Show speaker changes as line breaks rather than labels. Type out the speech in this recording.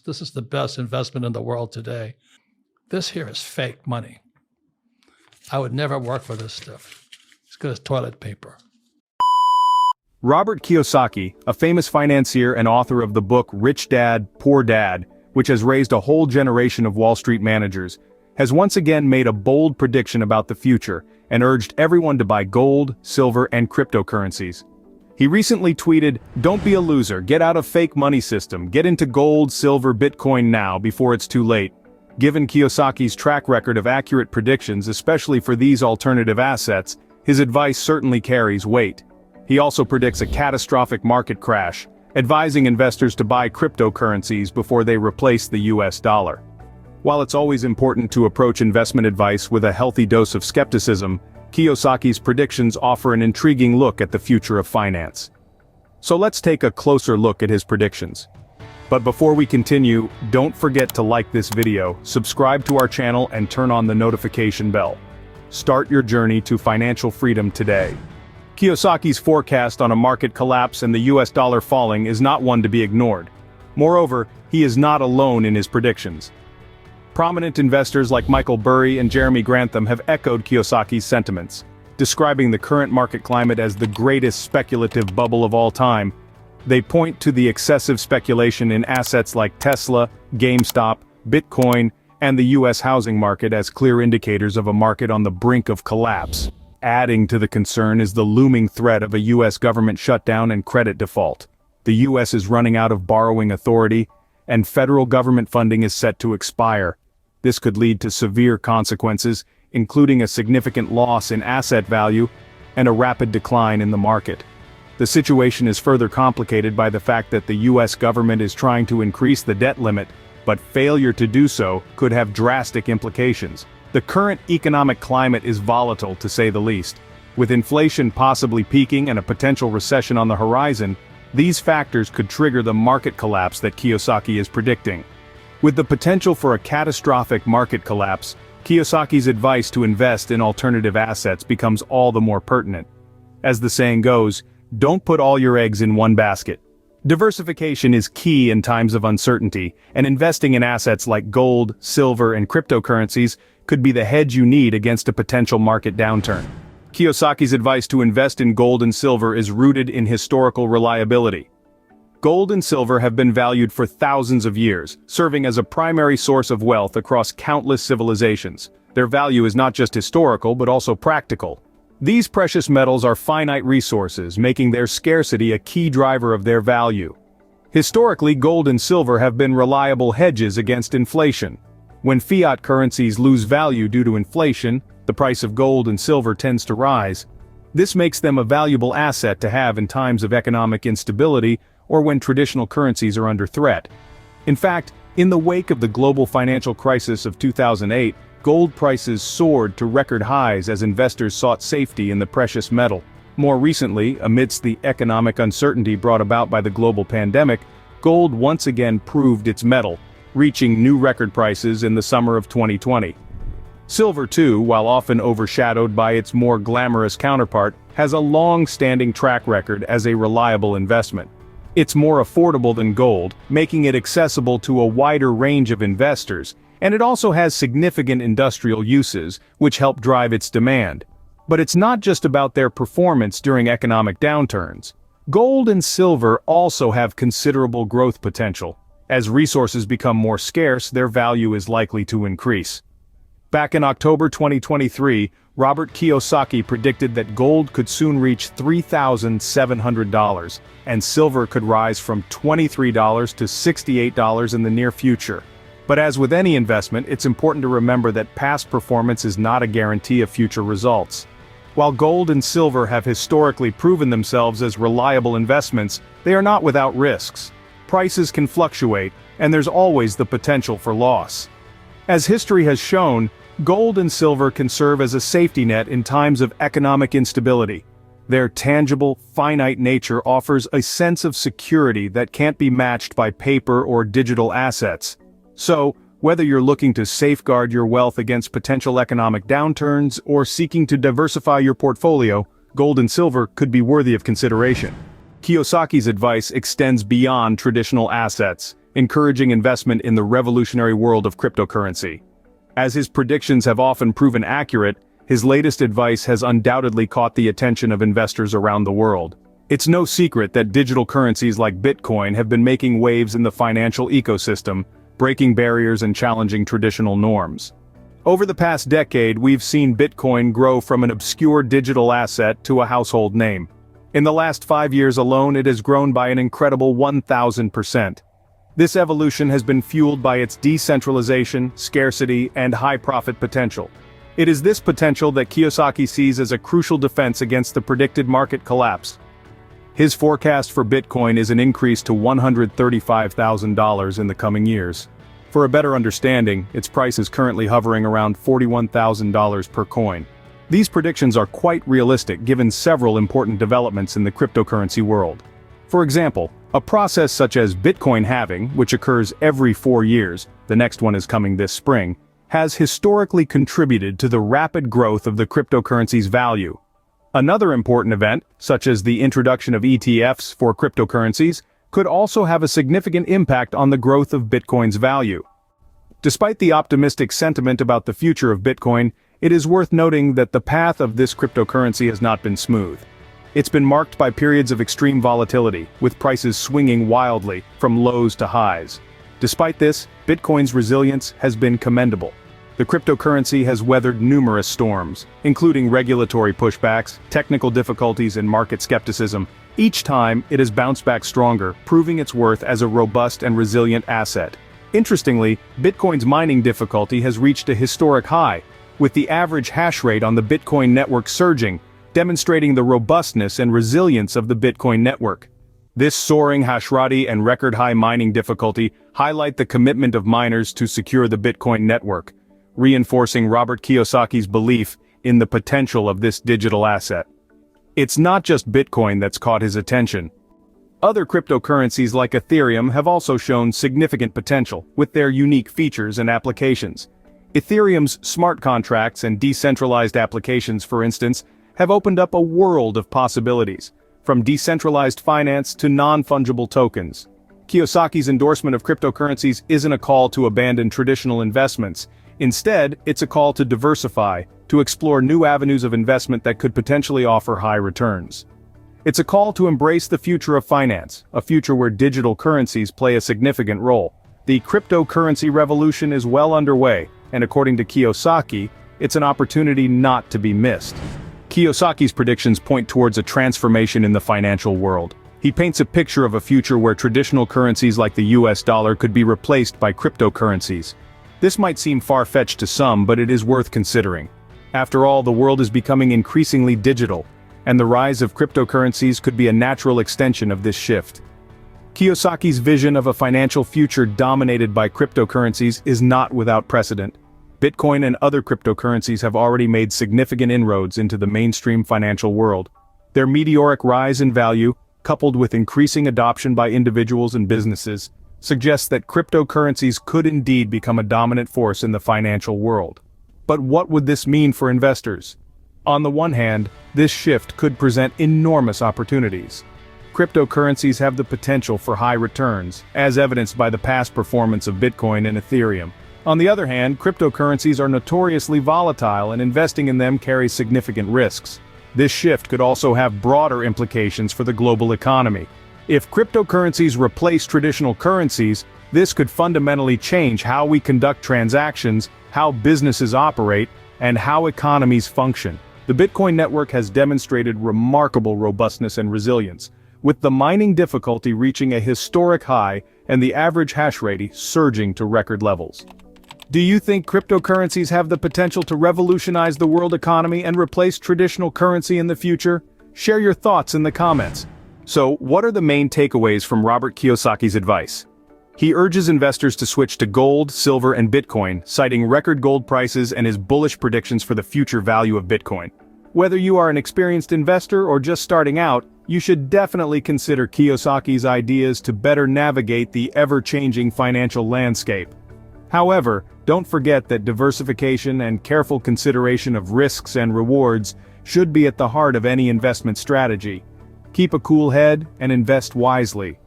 This is the best investment in the world today. This here is fake money. I would never work for this stuff. It's good as toilet paper.
Robert Kiyosaki, a famous financier and author of the book Rich Dad, Poor Dad, which has raised a whole generation of Wall Street managers, has once again made a bold prediction about the future and urged everyone to buy gold, silver, and cryptocurrencies. He recently tweeted, "Don't be a loser, get out of fake money system, get into gold, silver, Bitcoin now before it's too late." Given Kiyosaki's track record of accurate predictions, especially for these alternative assets, his advice certainly carries weight. He also predicts a catastrophic market crash, advising investors to buy cryptocurrencies before they replace the US dollar. While it's always important to approach investment advice with a healthy dose of skepticism, Kiyosaki's predictions offer an intriguing look at the future of finance. So let's take a closer look at his predictions. But before we continue, don't forget to like this video, subscribe to our channel, and turn on the notification bell. Start your journey to financial freedom today. Kiyosaki's forecast on a market collapse and the US dollar falling is not one to be ignored. Moreover, he is not alone in his predictions. Prominent investors like Michael Burry and Jeremy Grantham have echoed Kiyosaki's sentiments, describing the current market climate as the greatest speculative bubble of all time. They point to the excessive speculation in assets like Tesla, GameStop, Bitcoin, and the US housing market as clear indicators of a market on the brink of collapse. Adding to the concern is the looming threat of a US government shutdown and credit default. The US is running out of borrowing authority, and federal government funding is set to expire. This could lead to severe consequences, including a significant loss in asset value and a rapid decline in the market. The situation is further complicated by the fact that the US government is trying to increase the debt limit, but failure to do so could have drastic implications. The current economic climate is volatile, to say the least. With inflation possibly peaking and a potential recession on the horizon, these factors could trigger the market collapse that Kiyosaki is predicting. With the potential for a catastrophic market collapse, Kiyosaki's advice to invest in alternative assets becomes all the more pertinent. As the saying goes, don't put all your eggs in one basket. Diversification is key in times of uncertainty, and investing in assets like gold, silver, and cryptocurrencies could be the hedge you need against a potential market downturn. Kiyosaki's advice to invest in gold and silver is rooted in historical reliability. Gold and silver have been valued for thousands of years, serving as a primary source of wealth across countless civilizations. Their value is not just historical but also practical. These precious metals are finite resources, making their scarcity a key driver of their value. Historically, gold and silver have been reliable hedges against inflation. When fiat currencies lose value due to inflation, the price of gold and silver tends to rise. This makes them a valuable asset to have in times of economic instability or when traditional currencies are under threat. In fact, in the wake of the global financial crisis of 2008, gold prices soared to record highs as investors sought safety in the precious metal. More recently, amidst the economic uncertainty brought about by the global pandemic, gold once again proved its mettle, reaching new record prices in the summer of 2020. Silver too, while often overshadowed by its more glamorous counterpart, has a long-standing track record as a reliable investment. It's more affordable than gold, making it accessible to a wider range of investors, and it also has significant industrial uses, which help drive its demand. But it's not just about their performance during economic downturns. Gold and silver also have considerable growth potential. As resources become more scarce, their value is likely to increase. Back in October 2023, Robert Kiyosaki predicted that gold could soon reach $3,700, and silver could rise from $23 to $68 in the near future. But as with any investment, it's important to remember that past performance is not a guarantee of future results. While gold and silver have historically proven themselves as reliable investments, they are not without risks. Prices can fluctuate, and there's always the potential for loss. As history has shown, gold and silver can serve as a safety net in times of economic instability. Their tangible, finite nature offers a sense of security that can't be matched by paper or digital assets. So, whether you're looking to safeguard your wealth against potential economic downturns or seeking to diversify your portfolio, gold and silver could be worthy of consideration. Kiyosaki's advice extends beyond traditional assets. encouraging investment in the revolutionary world of cryptocurrency. As his predictions have often proven accurate, his latest advice has undoubtedly caught the attention of investors around the world. It's no secret that digital currencies like Bitcoin have been making waves in the financial ecosystem, breaking barriers and challenging traditional norms. Over the past decade, we've seen Bitcoin grow from an obscure digital asset to a household name. In the last 5 years alone, it has grown by an incredible 1,000%. This evolution has been fueled by its decentralization, scarcity, and high profit potential. It is this potential that Kiyosaki sees as a crucial defense against the predicted market collapse. His forecast for Bitcoin is an increase to $135,000 in the coming years. For a better understanding, its price is currently hovering around $41,000 per coin. These predictions are quite realistic given several important developments in the cryptocurrency world. For example, a process such as Bitcoin halving, which occurs every 4 years, the next one is coming this spring, has historically contributed to the rapid growth of the cryptocurrency's value. Another important event, such as the introduction of ETFs for cryptocurrencies, could also have a significant impact on the growth of Bitcoin's value. Despite the optimistic sentiment about the future of Bitcoin, it is worth noting that the path of this cryptocurrency has not been smooth. It's been marked by periods of extreme volatility, with prices swinging wildly from lows to highs. Despite this, Bitcoin's resilience has been commendable. The cryptocurrency has weathered numerous storms, including regulatory pushbacks, technical difficulties, and market skepticism. Each time, it has bounced back stronger, proving its worth as a robust and resilient asset. Interestingly, Bitcoin's mining difficulty has reached a historic high, with the average hash rate on the Bitcoin network surging, demonstrating the robustness and resilience of the Bitcoin network. This soaring hashrate and record-high mining difficulty highlight the commitment of miners to secure the Bitcoin network, reinforcing Robert Kiyosaki's belief in the potential of this digital asset. It's not just Bitcoin that's caught his attention. Other cryptocurrencies like Ethereum have also shown significant potential, with their unique features and applications. Ethereum's smart contracts and decentralized applications, for instance, have opened up a world of possibilities, from decentralized finance to non-fungible tokens. Kiyosaki's endorsement of cryptocurrencies isn't a call to abandon traditional investments. Instead, it's a call to diversify, to explore new avenues of investment that could potentially offer high returns. It's a call to embrace the future of finance, a future where digital currencies play a significant role. The cryptocurrency revolution is well underway, and according to Kiyosaki, it's an opportunity not to be missed. Kiyosaki's predictions point towards a transformation in the financial world. He paints a picture of a future where traditional currencies like the US dollar could be replaced by cryptocurrencies. This might seem far-fetched to some, but it is worth considering. After all, the world is becoming increasingly digital, and the rise of cryptocurrencies could be a natural extension of this shift. Kiyosaki's vision of a financial future dominated by cryptocurrencies is not without precedent. Bitcoin and other cryptocurrencies have already made significant inroads into the mainstream financial world. Their meteoric rise in value, coupled with increasing adoption by individuals and businesses, suggests that cryptocurrencies could indeed become a dominant force in the financial world. But what would this mean for investors? On the one hand, this shift could present enormous opportunities. Cryptocurrencies have the potential for high returns, as evidenced by the past performance of Bitcoin and Ethereum. On the other hand, cryptocurrencies are notoriously volatile, and investing in them carries significant risks. This shift could also have broader implications for the global economy. If cryptocurrencies replace traditional currencies, this could fundamentally change how we conduct transactions, how businesses operate, and how economies function. The Bitcoin network has demonstrated remarkable robustness and resilience, with the mining difficulty reaching a historic high and the average hash rate surging to record levels. Do you think cryptocurrencies have the potential to revolutionize the world economy and replace traditional currency in the future? Share your thoughts in the comments. So, what are the main takeaways from Robert Kiyosaki's advice? He urges investors to switch to gold, silver, and Bitcoin, citing record gold prices and his bullish predictions for the future value of Bitcoin. Whether you are an experienced investor or just starting out, you should definitely consider Kiyosaki's ideas to better navigate the ever-changing financial landscape. However, don't forget that diversification and careful consideration of risks and rewards should be at the heart of any investment strategy. Keep a cool head and invest wisely.